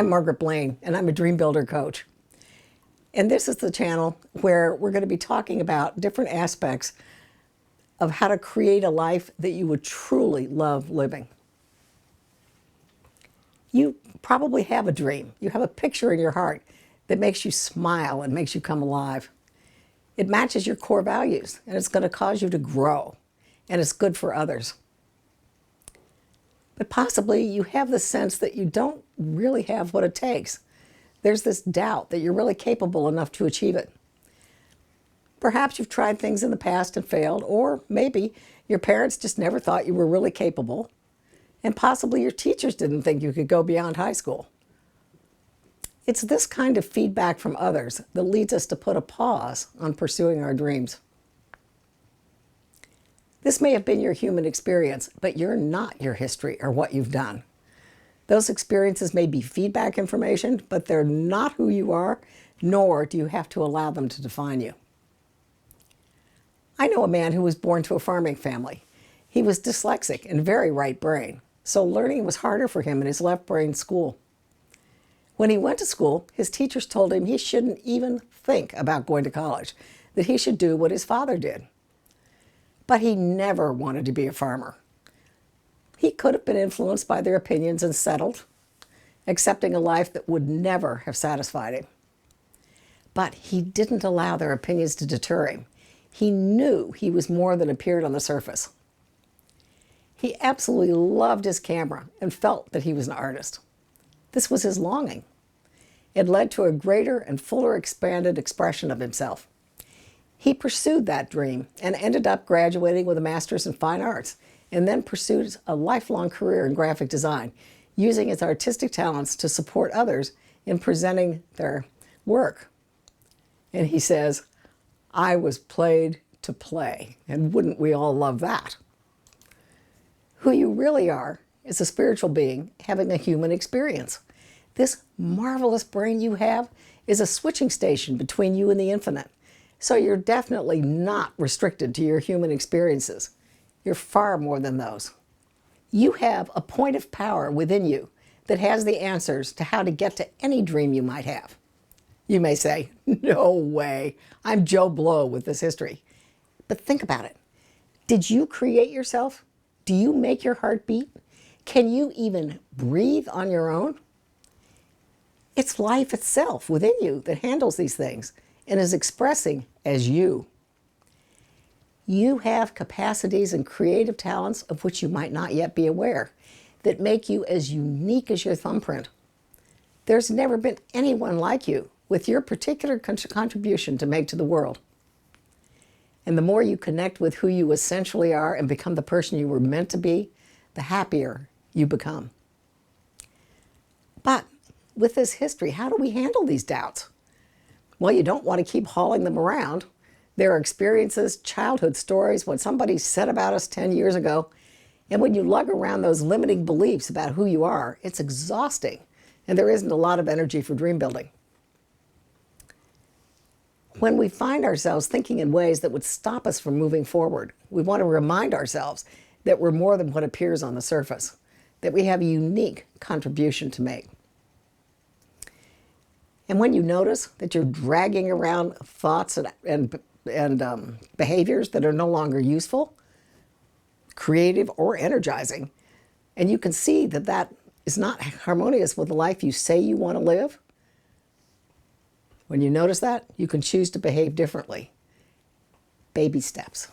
I'm Margaret Blaine, and I'm a Dream Builder coach. And this is the channel where we're going to be talking about different aspects of how to create a life that you would truly love living. You probably have a dream. You have a picture in your heart that makes you smile and makes you come alive. It matches your core values, and it's going to cause you to grow, and it's good for others. But possibly you have the sense that you don't really have what it takes. There's this doubt that you're really capable enough to achieve it. Perhaps you've tried things in the past and failed, or maybe your parents just never thought you were really capable, and possibly your teachers didn't think you could go beyond high school. It's this kind of feedback from others that leads us to put a pause on pursuing our dreams. This may have been your human experience, but you're not your history or what you've done. Those experiences may be feedback information, but they're not who you are, nor do you have to allow them to define you. I know a man who was born to a farming family. He was dyslexic and very right brain, so learning was harder for him in his left brain school. When he went to school, his teachers told him he shouldn't even think about going to college, that he should do what his father did. But he never wanted to be a farmer. He could have been influenced by their opinions and settled, accepting a life that would never have satisfied him. But he didn't allow their opinions to deter him. He knew he was more than appeared on the surface. He absolutely loved his camera and felt that he was an artist. This was his longing. It led to a greater and fuller expanded expression of himself. He pursued that dream and ended up graduating with a master's in fine arts, and then pursued a lifelong career in graphic design, using his artistic talents to support others in presenting their work. And he says, "I was played to play," and wouldn't we all love that? Who you really are is a spiritual being having a human experience. This marvelous brain you have is a switching station between you and the infinite. So you're definitely not restricted to your human experiences. You're far more than those. You have a point of power within you that has the answers to how to get to any dream you might have. You may say, "No way, I'm Joe Blow with this history." But think about it. Did you create yourself? Do you make your heart beat? Can you even breathe on your own? It's life itself within you that handles these things and is expressing as you. You have capacities and creative talents of which you might not yet be aware that make you as unique as your thumbprint. There's never been anyone like you with your particular contribution to make to the world. And the more you connect with who you essentially are and become the person you were meant to be, the happier you become. But with this history, how do we handle these doubts? Well, you don't want to keep hauling them around. There are experiences, childhood stories, what somebody said about us 10 years ago. And when you lug around those limiting beliefs about who you are, it's exhausting. And there isn't a lot of energy for dream building. When we find ourselves thinking in ways that would stop us from moving forward, we want to remind ourselves that we're more than what appears on the surface, that we have a unique contribution to make. And when you notice that you're dragging around thoughts and behaviors that are no longer useful, creative, or energizing, and you can see that that is not harmonious with the life you say you want to live, when you notice that, you can choose to behave differently. Baby steps.